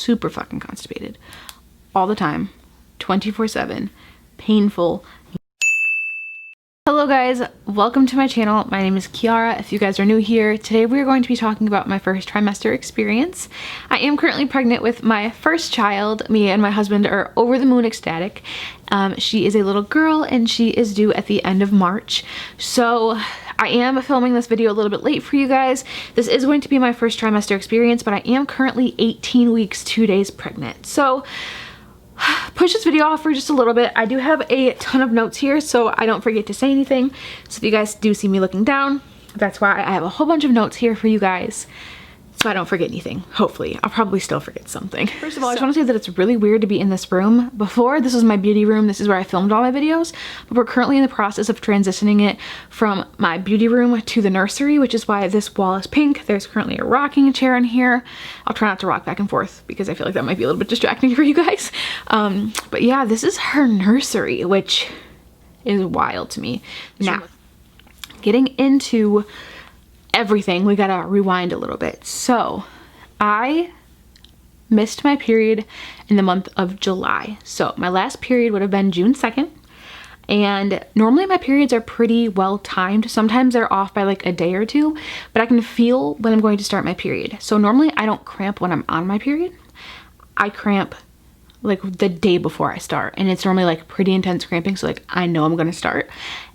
super fucking constipated all the time, 24/7, painful. Hello guys, welcome to my channel. My name is Kiara. If you guys are new here, today we're going to be talking about my first trimester experience. I am currently pregnant with my first child. Me and my husband are over the moon ecstatic. She is a little girl and she is due at the end of March. So I am filming this video a little bit late for you guys. This is going to be my first trimester experience, but I am currently 18 weeks, 2 days pregnant. So push this video off for just a little bit. I do have a ton of notes here so I don't forget to say anything. So if you guys do see me looking down, that's why I have a whole bunch of notes here for you guys, so I don't forget anything. Hopefully. I'll probably still forget something. First of all, I just want to say that it's really weird to be in this room. Before, this was my beauty room. This is where I filmed all my videos, but we're currently in the process of transitioning it from my beauty room to the nursery, which is why this wall is pink. There's currently a rocking chair in here. I'll try not to rock back and forth because I feel like that might be a little bit distracting for you guys. But yeah, this is her nursery, which is wild to me. Now, getting into everything, we gotta rewind a little bit. So I missed my period in the month of July. So my last period would have been June 2nd. And normally my periods are pretty well timed. Sometimes they're off by like a day or two, but I can feel when I'm going to start my period. So normally I don't cramp when I'm on my period. I cramp like the day before I start, and it's normally like pretty intense cramping, so like I know I'm gonna start,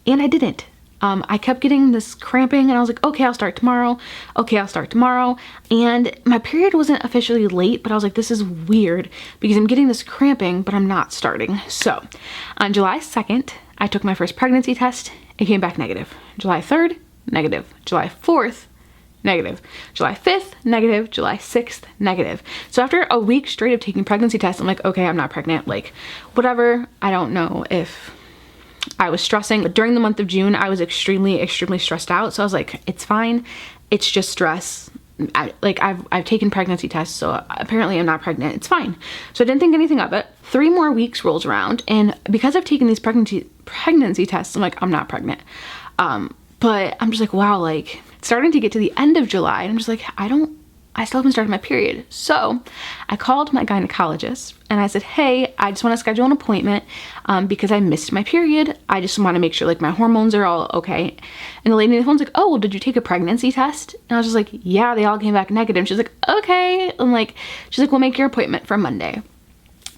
and I didn't. I kept getting this cramping and I was like, okay, I'll start tomorrow. Okay, I'll start tomorrow. And my period wasn't officially late, but I was like, this is weird because I'm getting this cramping, but I'm not starting. So on July 2nd, I took my first pregnancy test. It came back negative. July 3rd, negative. July 4th, negative. July 5th, negative. July 6th, negative. So after a week straight of taking pregnancy tests, I'm like, okay, I'm not pregnant. Like, whatever. I don't know if I was stressing, but during the month of June, I was extremely stressed out. So I was like, it's fine. It's just stress. I've taken pregnancy tests, so apparently I'm not pregnant. It's fine. So I didn't think anything of it. 3 more weeks rolls around, and because I've taken these pregnancy tests, I'm like, I'm not pregnant. But I'm just like, wow, like it's starting to get to the end of July, and I'm just like, I still haven't started my period. So I called my gynecologist and I said, hey, I just want to schedule an appointment because I missed my period. I just want to make sure like my hormones are all okay. And the lady on the phone's like, oh, well, did you take a pregnancy test? And I was just like, yeah, they all came back negative. She's like, okay. And like, she's like, we'll make your appointment for Monday.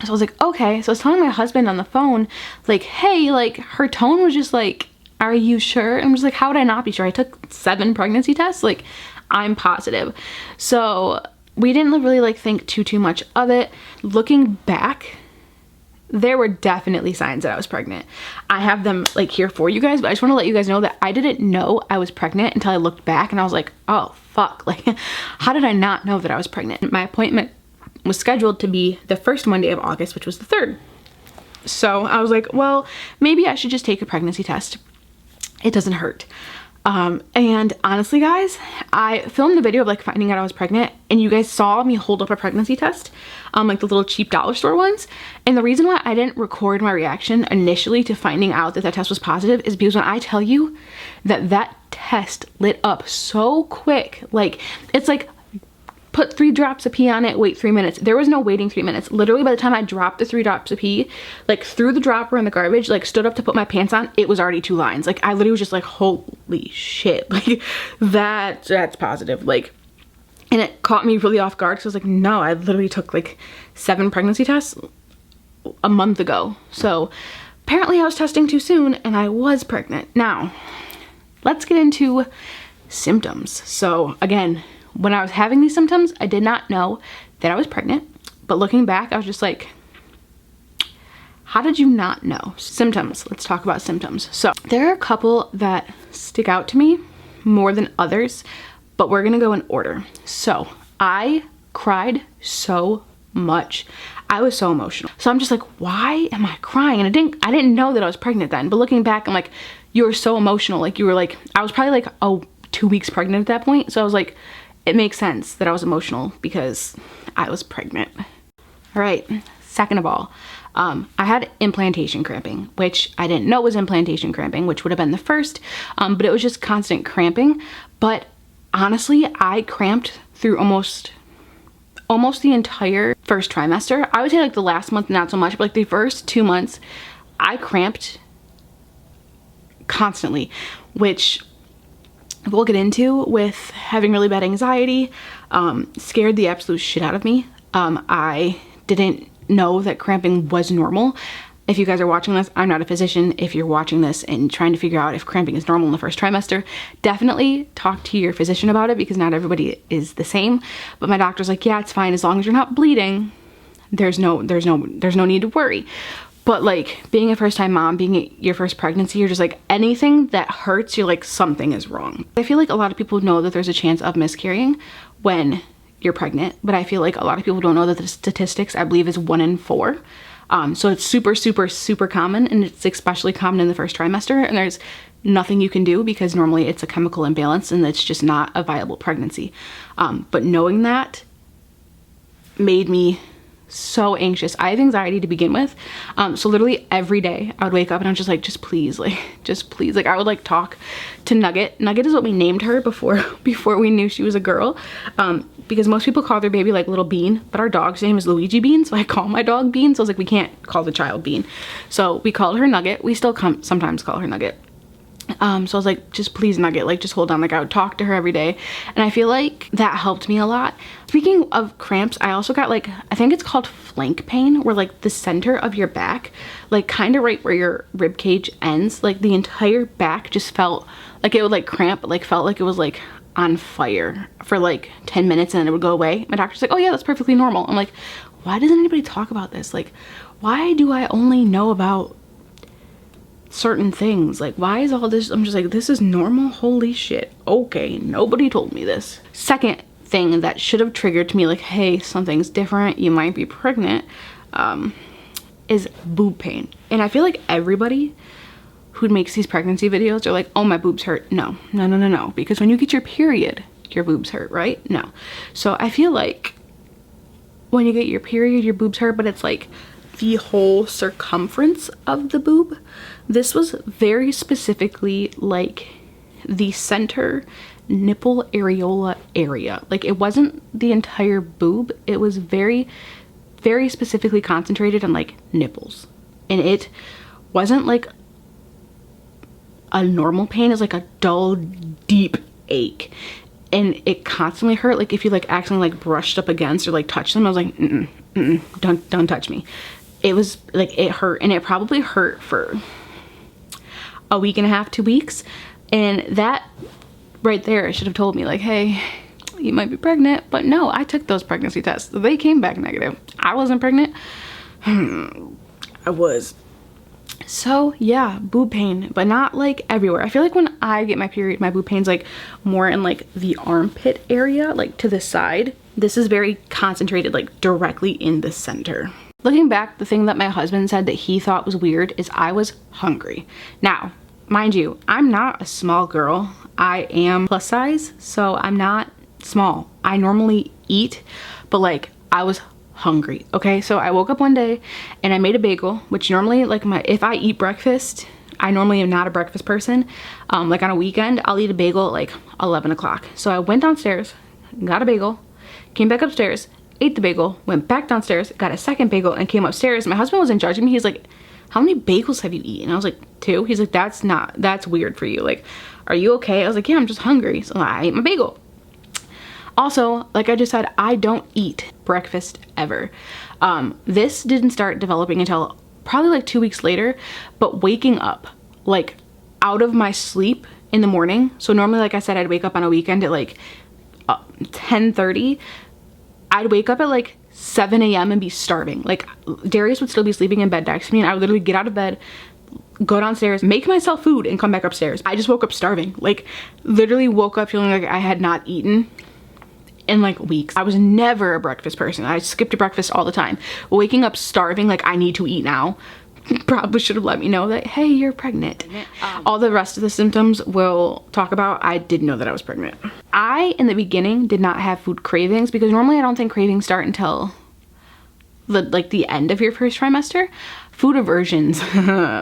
So I was like, okay. So I was telling my husband on the phone, like, hey, like her tone was just like, are you sure? And I'm just like, how would I not be sure? I took 7 pregnancy tests. Like, I'm positive. So we didn't really like think too much of it. Looking back, there were definitely signs that I was pregnant. I have them like here for you guys, but I just want to let you guys know that I didn't know I was pregnant until I looked back and I was like, oh fuck, like how did I not know that I was pregnant? My appointment was scheduled to be the first Monday of August, which was the 3rd. So I was like, well, maybe I should just take a pregnancy test. It doesn't hurt. And honestly guys, I filmed the video of like finding out I was pregnant, and you guys saw me hold up a pregnancy test, like the little cheap dollar store ones. And the reason why I didn't record my reaction initially to finding out that that test was positive is because when I tell you that that test lit up so quick, like it's like put 3 drops of pee on it, wait 3 minutes. There was no waiting 3 minutes. Literally by the time I dropped the 3 drops of pee, like threw the dropper in the garbage, like stood up to put my pants on, it was already 2 lines. Like I literally was just like, holy shit, like that's positive. Like, and it caught me really off guard because I was like, no, I literally took like 7 pregnancy tests a month ago. So apparently I was testing too soon and I was pregnant. Now, let's get into symptoms. So again, when I was having these symptoms, I did not know that I was pregnant, but looking back, I was just like, how did you not know? Symptoms, let's talk about symptoms. So there are a couple that stick out to me more than others, but we're gonna go in order. So I cried so much. I was so emotional. So I'm just like, why am I crying? And I didn't know that I was pregnant then, but looking back, I'm like, you were so emotional. Like you were like, I was probably like 2 weeks pregnant at that point. So I was like, it makes sense that I was emotional because I was pregnant. All right, second of all, I had implantation cramping, which I didn't know was implantation cramping, which would have been the first, but it was just constant cramping. But honestly, I cramped through almost the entire first trimester. I would say like the last month, not so much, but like the first 2 months, I cramped constantly, which we'll get into with having really bad anxiety. Scared the absolute shit out of me. I didn't know that cramping was normal. If you guys are watching this, I'm not a physician. If you're watching this and trying to figure out if cramping is normal in the first trimester, definitely talk to your physician about it, because not everybody is the same. But my doctor's like, yeah, it's fine as long as you're not bleeding. There's no need to worry. But like being a first time mom, being your first pregnancy, you're just like, anything that hurts, you're like, something is wrong. I feel like a lot of people know that there's a chance of miscarrying when you're pregnant, but I feel like a lot of people don't know that the statistics, I believe, is 1 in 4. So it's super, super, super common, and it's especially common in the first trimester, and there's nothing you can do because normally it's a chemical imbalance and it's just not a viable pregnancy. But knowing that made me so anxious. I have anxiety to begin with. So literally every day I would wake up and I'm just like, just please, like I would like talk to Nugget. Nugget is what we named her before we knew she was a girl. Because most people call their baby like little Bean, but our dog's name is Luigi Bean, so I call my dog Bean. So I was like, we can't call the child Bean. So we called her Nugget. We still sometimes call her Nugget. So I was like, just please Nugget, like just hold on. Like I would talk to her every day, and I feel like that helped me a lot. Speaking of cramps, I also got like, I think it's called flank pain, where like the center of your back, like kind of right where your rib cage ends, like the entire back just felt like it would like cramp, but like felt like it was like on fire for like 10 minutes and then it would go away. My doctor's like, oh yeah, that's perfectly normal. I'm like, why doesn't anybody talk about this? Like, why do I only know about certain things? Like, why is all this? I'm just like, this is normal. Holy shit. Okay, nobody told me this. Second thing that should have triggered to me like, hey, something's different, you might be pregnant, is boob pain. And I feel like everybody who makes these pregnancy videos are like, oh, my boobs hurt. No, because when you get your period, your boobs hurt, right? No. So I feel like when you get your period, your boobs hurt, but it's like the whole circumference of the boob. This was very specifically like the center nipple areola area. Like it wasn't the entire boob. It was very, very specifically concentrated on like nipples. And it wasn't like a normal pain. It's like a dull, deep ache. And it constantly hurt. Like if you like accidentally like brushed up against or like touched them, I was like, don't touch me. It was like, it hurt, and it probably hurt for a week and a half, 2 weeks. And that right there should have told me like, hey, you might be pregnant. But no, I took those pregnancy tests. They came back negative. I wasn't pregnant. I was. So yeah, boob pain, but not like everywhere. I feel like when I get my period, my boob pain's like more in like the armpit area, like to the side. This is very concentrated, like directly in the center. Looking back, the thing that my husband said that he thought was weird is I was hungry. Now, mind you, I'm not a small girl. I am plus size, so I'm not small. I normally eat, but like I was hungry. Okay, so I woke up one day and I made a bagel, which normally like if I eat breakfast, I normally am not a breakfast person. Like on a weekend, I'll eat a bagel at like 11 o'clock. So I went downstairs, got a bagel, came back upstairs, ate the bagel, went back downstairs, got a second bagel, and came upstairs. My husband wasn't judging me. He's like, how many bagels have you eaten? I was like, 2. He's like, that's weird for you. Like, are you okay? I was like, yeah, I'm just hungry. So I ate my bagel. Also, like I just said, I don't eat breakfast ever. This didn't start developing until probably like 2 weeks later, but waking up like out of my sleep in the morning. So normally, like I said, I'd wake up on a weekend at like 10:30. I'd wake up at like 7 a.m. and be starving. Like Darius would still be sleeping in bed next to me, and I would literally get out of bed, go downstairs, make myself food, and come back upstairs. I just woke up starving. Like literally woke up feeling like I had not eaten in like weeks. I was never a breakfast person. I skipped breakfast all the time. Waking up starving, like I need to eat now, probably should have let me know that, hey, you're pregnant. All the rest of the symptoms we'll talk about. I didn't know that I was pregnant. I, in the beginning, did not have food cravings because normally I don't think cravings start until the end of your first trimester. Food aversions,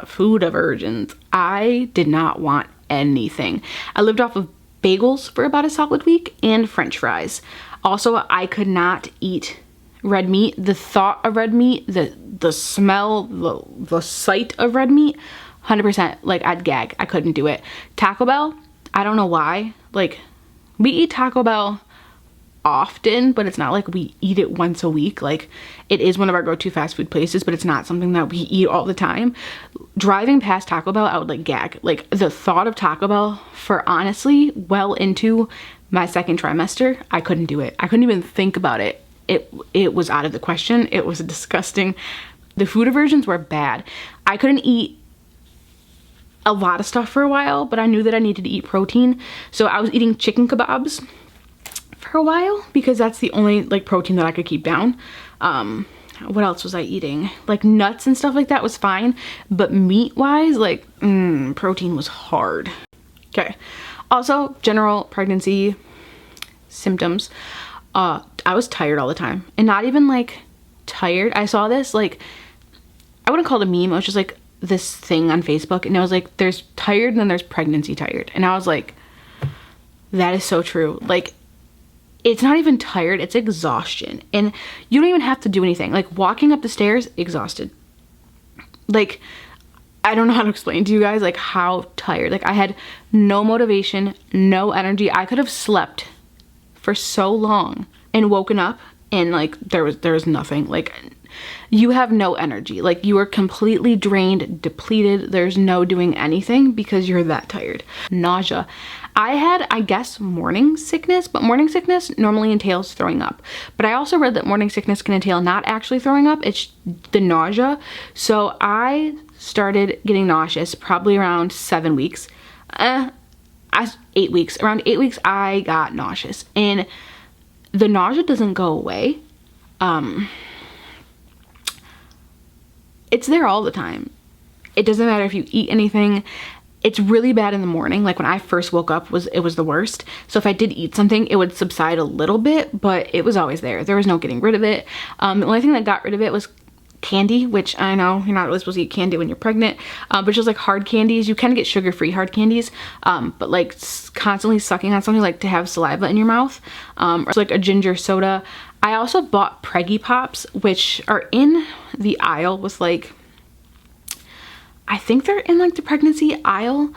food aversions. I did not want anything. I lived off of bagels for about a solid week and French fries. Also, I could not eat red meat, the thought of red meat, the smell, the sight of red meat, 100%, like I'd gag. I couldn't do it. Taco Bell, I don't know why. Like, we eat Taco Bell often, but it's not like we eat it once a week. Like, it is one of our go-to fast food places, but it's not something that we eat all the time. Driving past Taco Bell, I would like gag. Like, the thought of Taco Bell for honestly well into my second trimester, I couldn't do it. I couldn't even think about it. It was out of the question. It was disgusting. The food aversions were bad. I couldn't eat a lot of stuff for a while, but I knew that I needed to eat protein. So I was eating chicken kebabs for a while because that's the only like protein that I could keep down. What else was I eating? Like nuts and stuff like that was fine, but meat wise, like protein was hard. Okay. Also, general pregnancy symptoms. I was tired all the time, and not even like tired. I saw this, like, I wouldn't call it a meme. It was just like this thing on Facebook, and it was like, there's tired and then there's pregnancy tired. And I was like, that is so true. Like, it's not even tired, it's exhaustion. And you don't even have to do anything. Like, walking up the stairs, exhausted. Like, I don't know how to explain to you guys like how tired. Like, I had no motivation, no energy. I could have slept for so long and woken up and like there was nothing. Like, you have no energy. Like, you are completely drained, depleted. There's no doing anything because you're that tired. Nausea. I had, I guess, morning sickness, but morning sickness normally entails throwing up. But I also read that morning sickness can entail not actually throwing up, it's the nausea. So I started getting nauseous probably around 7 weeks. 8 weeks. Around 8 weeks, I got nauseous. And the nausea doesn't go away. It's there all the time. It doesn't matter if you eat anything. It's really bad in the morning. Like, when I first woke up, it was the worst. So if I did eat something, it would subside a little bit, but it was always there. There was no getting rid of it. The only thing that got rid of it was candy, which I know you're not really supposed to eat candy when you're pregnant, but just like hard candies. You can get sugar-free hard candies, but like constantly sucking on something, like to have saliva in your mouth, or like a ginger soda. I also bought Preggy Pops, which are in the aisle with like, I think they're in like the pregnancy aisle,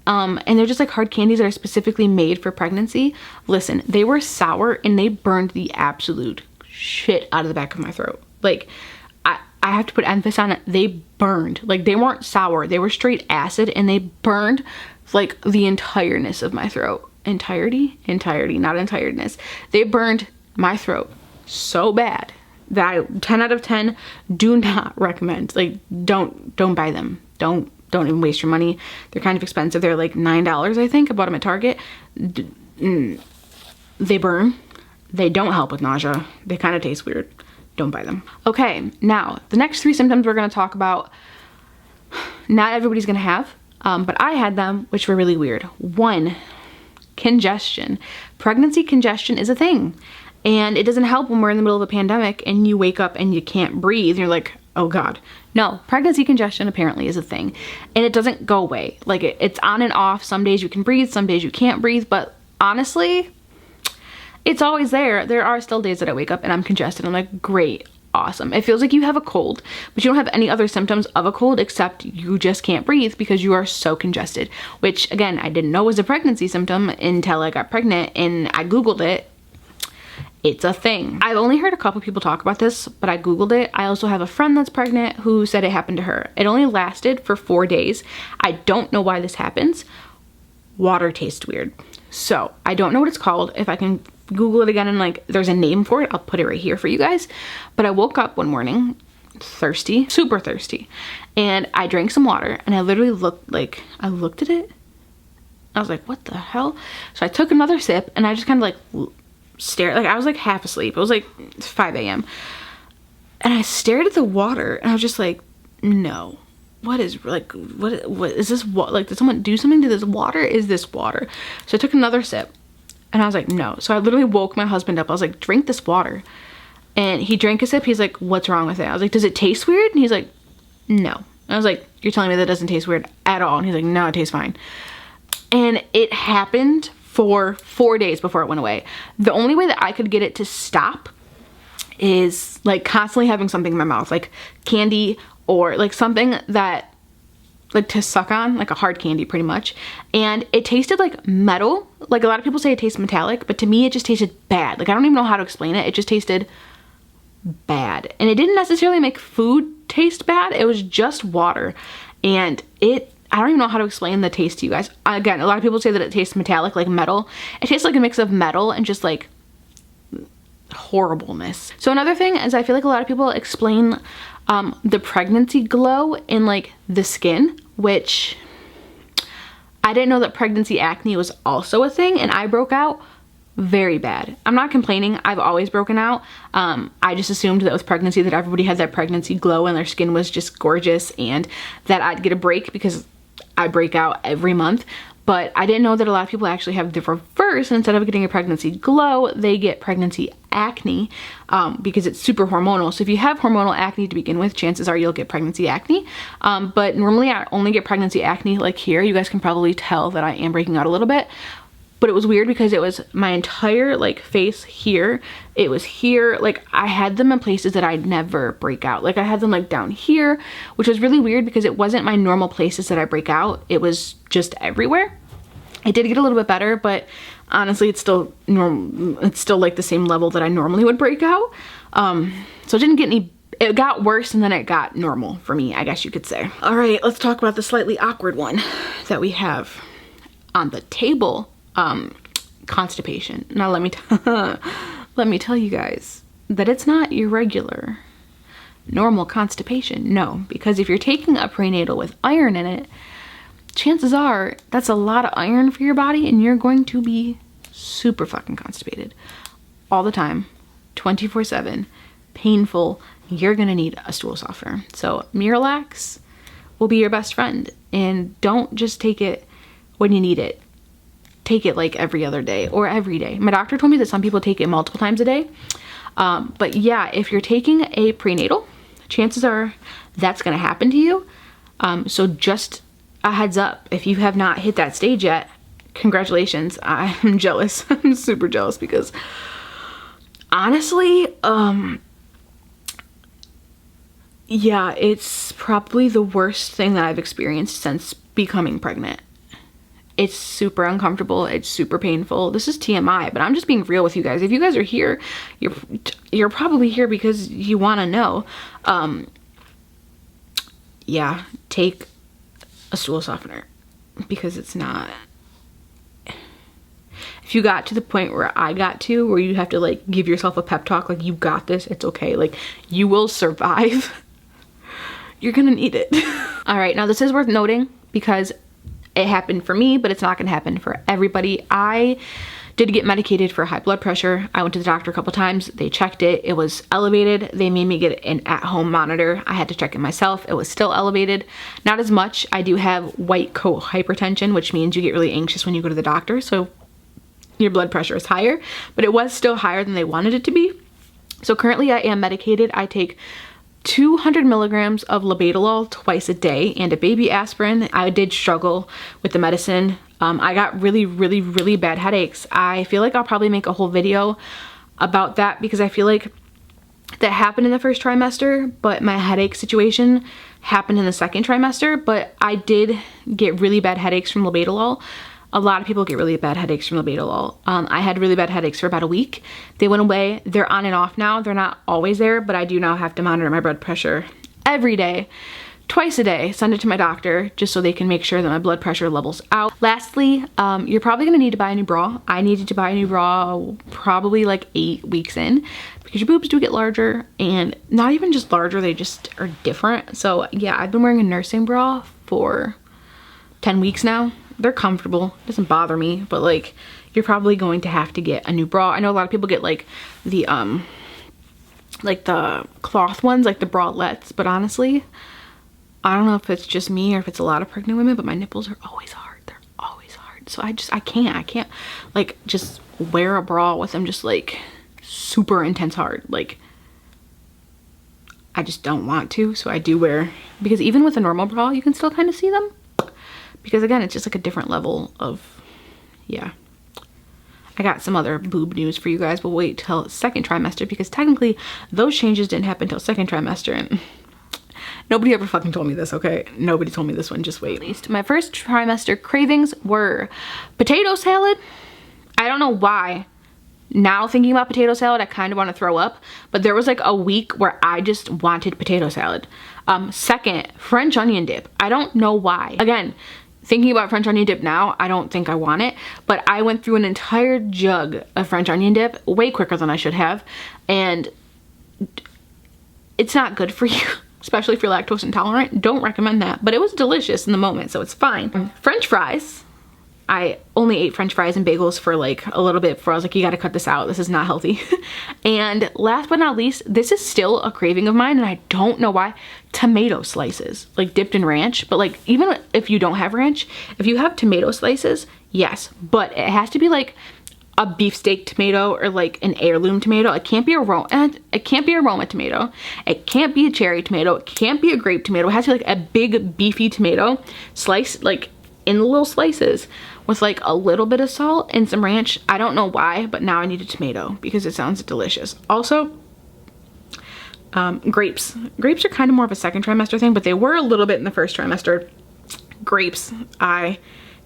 and they're just like hard candies that are specifically made for pregnancy. Listen, they were sour and they burned the absolute shit out of the back of my throat. Like, I have to put emphasis on it. They burned. Like, they weren't sour. They were straight acid, and they burned like the entireness of my throat. Entirety, not entireness. They burned my throat so bad that I 10 out of 10 do not recommend. Like, don't buy them. Don't even waste your money. They're kind of expensive. They're like $9, I think. I bought them at Target. They burn. They don't help with nausea. They kind of taste weird. Don't buy them. Okay, now the next 3 symptoms we're going to talk about, not everybody's going to have, but I had them, which were really weird. 1, congestion. Pregnancy congestion is a thing, and it doesn't help when we're in the middle of a pandemic and you wake up and you can't breathe. You're like, oh God. No, pregnancy congestion apparently is a thing, and it doesn't go away. Like, it's on and off. Some days you can breathe, some days you can't breathe, but honestly, it's always there. There are still days that I wake up and I'm congested. I'm like, great, awesome. It feels like you have a cold, but you don't have any other symptoms of a cold except you just can't breathe because you are so congested, which again, I didn't know was a pregnancy symptom until I got pregnant and I Googled it. It's a thing. I've only heard a couple people talk about this, but I Googled it. I also have a friend that's pregnant who said it happened to her. It only lasted for 4 days. I don't know why this happens. Water tastes weird. So I don't know what it's called. If I can Google it again and like there's a name for it, I'll put it right here for you guys. But I woke up one morning thirsty, super thirsty, and I drank some water, and I literally looked at it. I was like, what the hell? So I took another sip and I just kind of like stared, like I was like half asleep. It was like 5 a.m. and I stared at the water and I was just like, no. What is, like, what is this? What, like, did someone do something to this water? Is this water? So I took another sip and I was like, no. So I literally woke my husband up. I was like, drink this water. And he drank a sip. He's like, what's wrong with it? I was like, does it taste weird? And he's like, no. And I was like, you're telling me that doesn't taste weird at all? And he's like, no, it tastes fine. And it happened for 4 days before it went away. The only way that I could get it to stop is like constantly having something in my mouth, like candy or like something that like to suck on, like a hard candy pretty much. And it tasted like metal. Like a lot of people say it tastes metallic, but to me it just tasted bad. Like I don't even know how to explain it. It just tasted bad. And it didn't necessarily make food taste bad. It was just water. And I don't even know how to explain the taste to you guys. Again, a lot of people say that it tastes metallic, like metal. It tastes like a mix of metal and just like horribleness. So another thing is I feel like a lot of people explain the pregnancy glow in like the skin, which I didn't know that pregnancy acne was also a thing, and I broke out very bad. I'm not complaining, I've always broken out. I just assumed that with pregnancy that everybody had that pregnancy glow and their skin was just gorgeous and that I'd get a break because I break out every month. But I didn't know that a lot of people actually have the reverse. Instead of getting a pregnancy glow, they get pregnancy acne because it's super hormonal. So if you have hormonal acne to begin with, chances are you'll get pregnancy acne. But normally I only get pregnancy acne like here. You guys can probably tell that I am breaking out a little bit. But it was weird because it was my entire like face here. It was here. Like I had them in places that I'd never break out. Like I had them like down here, which was really weird because it wasn't my normal places that I break out. It was just everywhere. It did get a little bit better, but honestly, it's still normal. It's still like the same level that I normally would break out. So it didn't get any, it got worse and then it got normal for me, I guess you could say. All right, let's talk about the slightly awkward one that we have on the table. Constipation. Now let me tell you guys that it's not your regular normal constipation. No, because if you're taking a prenatal with iron in it, chances are that's a lot of iron for your body and you're going to be super fucking constipated all the time, 24/7, painful. You're gonna need a stool softener. So Miralax will be your best friend, and don't just take it when you need it. Take it like every other day or every day. My doctor told me that some people take it multiple times a day. But yeah, if you're taking a prenatal, chances are that's gonna happen to you. So just a heads up, if you have not hit that stage yet, congratulations. I'm jealous. I'm super jealous because honestly, yeah, it's probably the worst thing that I've experienced since becoming pregnant. It's super uncomfortable. It's super painful. This is TMI, but I'm just being real with you guys. If you guys are here, you're probably here because you want to know. Yeah, take a stool softener because it's not. If you got to the point where I got to, where you have to like give yourself a pep talk, like you got this, it's okay, like you will survive, you're gonna need it. All right, now this is worth noting because it happened for me, but it's not gonna happen for everybody. I did get medicated for high blood pressure. I went to the doctor a couple times. They checked it. It was elevated. They made me get an at-home monitor. I had to check it myself. It was still elevated. Not as much. I do have white coat hypertension, which means you get really anxious when you go to the doctor. So your blood pressure is higher, but it was still higher than they wanted it to be. So currently I am medicated. I take 200 milligrams of labetalol twice a day and a baby aspirin. I did struggle with the medicine. I got really bad headaches. I feel like I'll probably make a whole video about that because I feel like that happened in the first trimester, but my headache situation happened in the second trimester. But I did get really bad headaches from labetalol. A lot of people get really bad headaches from labetalol. I had really bad headaches for about a week. They went away. They're on and off now. They're not always there, but I do now have to monitor my blood pressure every day, twice a day, send it to my doctor just so they can make sure that my blood pressure levels out. Lastly, you're probably gonna need to buy a new bra. I needed to buy a new bra probably like 8 weeks in because your boobs do get larger, and not even just larger, they just are different. So yeah, I've been wearing a nursing bra for 10 weeks now. They're comfortable, it doesn't bother me, but like you're probably going to have to get a new bra. I know a lot of people get like the cloth ones, like the bralettes, but honestly, I don't know if it's just me or if it's a lot of pregnant women, but my nipples are always hard. They're always hard. So I can't like just wear a bra with them just like super intense hard. Like I just don't want to. So I do wear, because even with a normal bra, you can still kind of see them. Because again, it's just like a different level of, yeah. I got some other boob news for you guys. We'll wait till second trimester because technically those changes didn't happen until second trimester, and nobody ever fucking told me this, okay? Nobody told me this one, just wait. At least my first trimester cravings were potato salad. I don't know why. Now thinking about potato salad, I kind of want to throw up, but there was like a week where I just wanted potato salad. Second, French onion dip. I don't know why. Again, thinking about French onion dip now, I don't think I want it, but I went through an entire jug of French onion dip way quicker than I should have, and it's not good for you, especially if you're lactose intolerant. Don't recommend that, but it was delicious in the moment, so it's fine. French fries. I only ate French fries and bagels for like a little bit before I was like, you gotta cut this out. This is not healthy. And last but not least, this is still a craving of mine and I don't know why. Tomato slices, like dipped in ranch. But like, even if you don't have ranch, if you have tomato slices, yes. But it has to be like a beefsteak tomato or like an heirloom tomato. It can't be a Roma tomato. It can't be a cherry tomato. It can't be a grape tomato. It has to be like a big beefy tomato sliced like in little slices with like a little bit of salt and some ranch. I don't know why, but now I need a tomato because it sounds delicious. Also, grapes. Grapes are kind of more of a second trimester thing, but they were a little bit in the first trimester. Grapes. I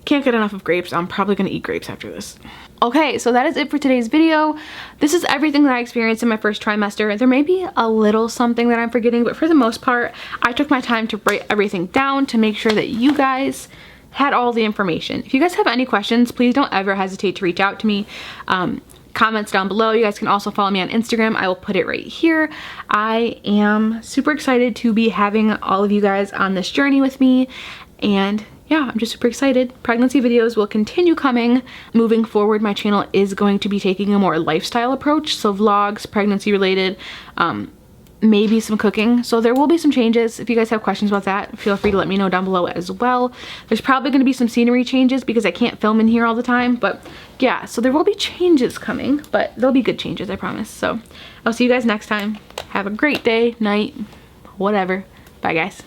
can't get enough of grapes. I'm probably gonna eat grapes after this. Okay, so that is it for today's video. This is everything that I experienced in my first trimester. There may be a little something that I'm forgetting, but for the most part, I took my time to break everything down to make sure that you guys had all the information. If you guys have any questions, please don't ever hesitate to reach out to me. Comments down below. You guys can also follow me on Instagram. I will put it right here. I am super excited to be having all of you guys on this journey with me, and yeah, I'm just super excited. Pregnancy videos will continue coming. Moving forward, my channel is going to be taking a more lifestyle approach, so vlogs, pregnancy related, maybe some cooking. So there will be some changes. If you guys have questions about that, feel free to let me know down below as well. There's probably going to be some scenery changes because I can't film in here all the time, but yeah, so there will be changes coming, but they'll be good changes, I promise. So I'll see you guys next time. Have a great day, night, whatever. Bye guys.